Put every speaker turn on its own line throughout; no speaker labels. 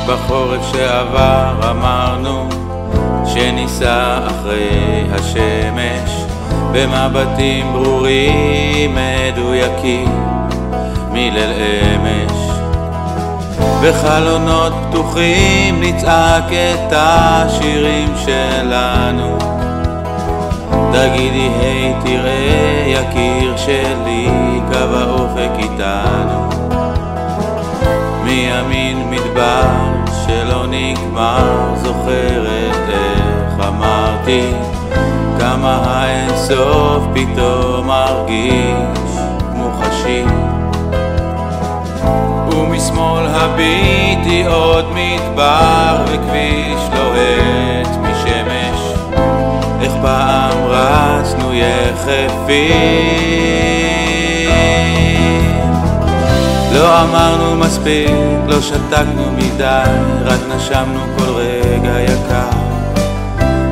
בחורף שעבר אמרנו שניסע אחרי השמש במבטים ברורים מדויקים מליל אמש. בחלונות פתוחים נצעק את השירים שלנו. תגידי היי תראה יקיר שלי, קו האופק איתנו. מימין מדבר שלא נגמר, זוכרת איך אמרתי כמה האינסוף פתאום מרגיש מוחשי. ומשמאל הביטי עוד מדבר וכביש לוהט משמש, איך פעם רצנו יחפים. לא אמרנו מספיק, לא שתקנו מדי, רק נשמנו כל רגע יקר.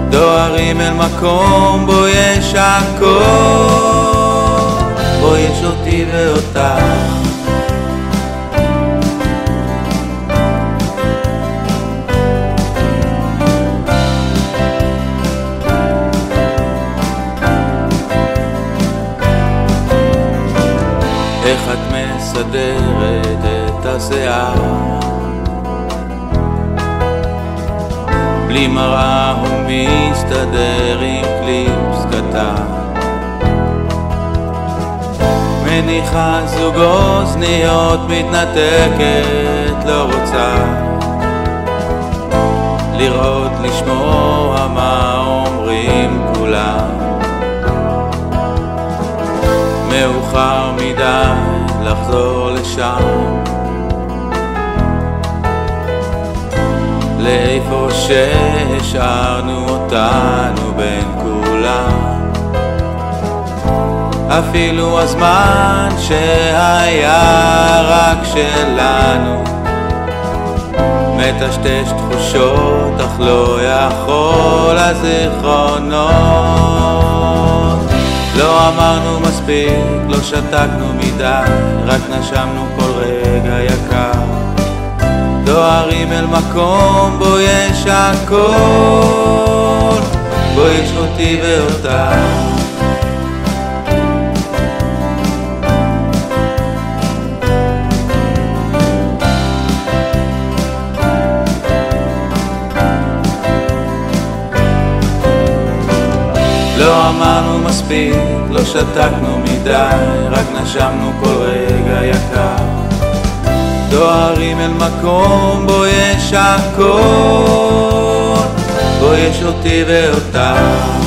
דוהרים אל מקום בו יש הכל, בו יש אותי ואותך. איך את מסדרת את השיער, בלי מראה הוא מסתדר עם קליפס קטן. מניחה זוג אוזניות מתנתקת, לא רוצה לראות לשמוע מה אומרים כולם. מאוחר מדי לחזור לשם, לאיפה שהשארנו אותנו בין כולם. אפילו הזמן שהיה רק שלנו מטשטש תחושות, אך לא יכול הזיכרונות. לא אמרנו מספיק, לא שתקנו מדי, רק נשמנו כל רגע יקר. דוהרים אל מקום בו יש הכל, בו יש אותי ואותך. לא אמרנו מספיק, לא שתקנו מדי, רק נשמנו כל רגע יקר. דוהרים אל מקום בו יש הכל, בו יש אותי ואותך.